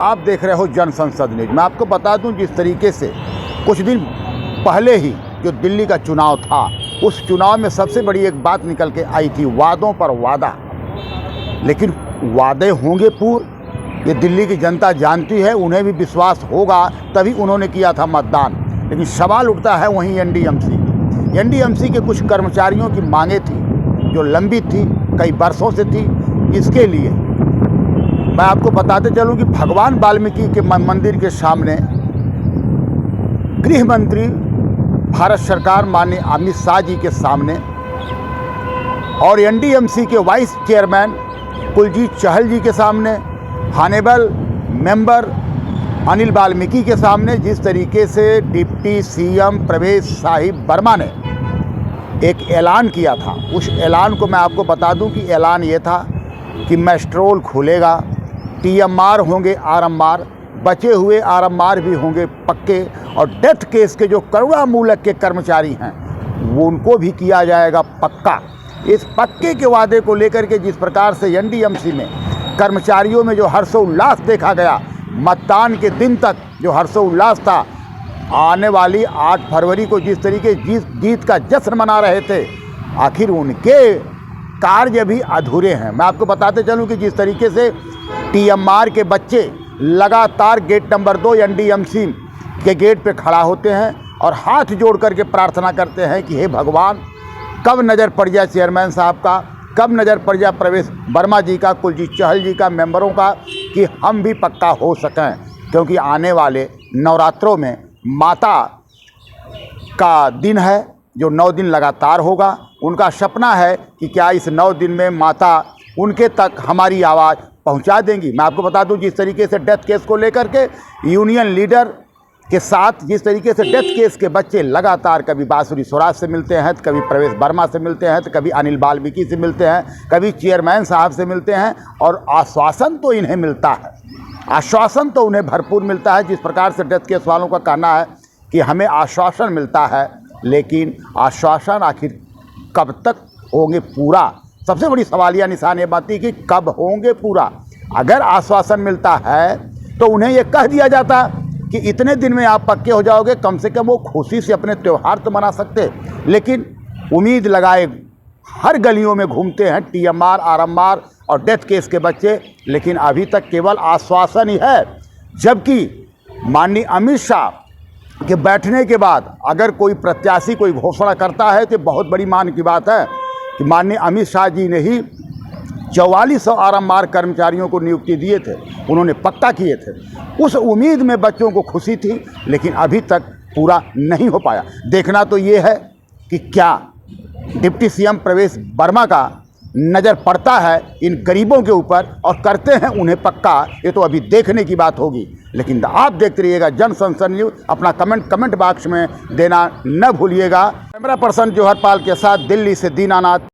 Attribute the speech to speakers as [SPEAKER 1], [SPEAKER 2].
[SPEAKER 1] आप देख रहे हो जन संसद न्यूज। मैं आपको बता दूं, जिस तरीके से कुछ दिन पहले ही जो दिल्ली का चुनाव था, उस चुनाव में सबसे बड़ी एक बात निकल के आई थी, वादों पर वादा। लेकिन वादे होंगे पूर्ण, ये दिल्ली की जनता जानती है, उन्हें भी विश्वास होगा, तभी उन्होंने किया था मतदान। लेकिन सवाल उठता है वहीं एनडीएमसी के कुछ कर्मचारियों की मांगे थी जो लंबित थी, कई वर्षों से थी। इसके लिए मैं आपको बताते चलूं कि भगवान वाल्मीकि के मंदिर के सामने गृह मंत्री भारत सरकार माननीय अमित शाह जी के सामने और एनडीएमसी के वाइस चेयरमैन कुलजीत चहल जी के सामने, हॉनरेबल मेंबर अनिल वाल्मीकि के सामने जिस तरीके से डिप्टी सीएम प्रवेश साहिब वर्मा ने एक ऐलान किया था, उस ऐलान को मैं आपको बता दूं कि ऐलान ये था कि मेस्ट्रोल खुलेगा, टीएमआर होंगे आरएमआर, बचे हुए आरएमआर भी होंगे पक्के, और डेथ केस के जो करुणा मूलक के कर्मचारी हैं वो उनको भी किया जाएगा पक्का। इस पक्के के वादे को लेकर के जिस प्रकार से एनडीएमसी में कर्मचारियों में जो हर्षोल्लास देखा गया, मतदान के दिन तक जो हर्षोल्लास था, आने वाली 8 फरवरी को जिस तरीके जीत का जश्न मना रहे थे, आखिर उनके कार्य भी अधूरे हैं। मैं आपको बताते चलूं कि जिस तरीके से टीएमआर के बच्चे लगातार गेट नंबर 2 एनडीएमसी के गेट पे खड़ा होते हैं और हाथ जोड़ करके प्रार्थना करते हैं कि हे भगवान, कब नज़र पड़ जाए चेयरमैन साहब का, कब नज़र पड़ जाए प्रवेश वर्मा जी का, कुलजीत चहल जी का, मेंबरों का, कि हम भी पक्का हो सकें। क्योंकि आने वाले नवरात्रों में माता का दिन है जो 9 दिन लगातार होगा। उनका सपना है कि क्या इस 9 दिन में माता उनके तक हमारी आवाज़ पहुंचा देंगी। मैं आपको बता दूं, जिस तरीके से डेथ केस को लेकर के यूनियन लीडर के साथ जिस तरीके से डेथ केस के बच्चे लगातार कभी बांसुरी स्वराज से मिलते हैं, तो कभी प्रवेश वर्मा से मिलते हैं, तो कभी अनिल वाल्मीकि से मिलते हैं, कभी चेयरमैन साहब से मिलते हैं, और आश्वासन तो इन्हें मिलता है, आश्वासन तो उन्हें भरपूर मिलता है। जिस प्रकार से डेथ केस वालों का कहना है कि हमें आश्वासन मिलता है, लेकिन आश्वासन आखिर कब तक होंगे पूरा, सबसे बड़ी सवालिया निशान ये बात थी कि कब होंगे पूरा। अगर आश्वासन मिलता है तो उन्हें ये कह दिया जाता कि इतने दिन में आप पक्के हो जाओगे, कम से कम वो खुशी से अपने त्यौहार तो मना सकते। लेकिन उम्मीद लगाए हर गलियों में घूमते हैं टीएमआर, आरएमआर और डेथ केस के बच्चे, लेकिन अभी तक केवल आश्वासन ही है। जबकि माननीय अमित शाह के बैठने के बाद अगर कोई प्रत्याशी कोई घोषणा करता है तो बहुत बड़ी मान की बात है कि माननीय अमित शाह जी ने ही 4400 आरएमआर कर्मचारियों को नियुक्ति दिए थे, उन्होंने पक्का किए थे। उस उम्मीद में बच्चों को खुशी थी, लेकिन अभी तक पूरा नहीं हो पाया। देखना तो ये है कि क्या डिप्टी सीएम प्रवेश वर्मा का नज़र पड़ता है इन गरीबों के ऊपर और करते हैं उन्हें पक्का, ये तो अभी देखने की बात होगी। लेकिन आप देखते रहिएगा जन संसद न्यूज। अपना कमेंट बॉक्स में देना न भूलिएगा। कैमरा पर्सन जौहर पाल के साथ दिल्ली से दीनानाथ।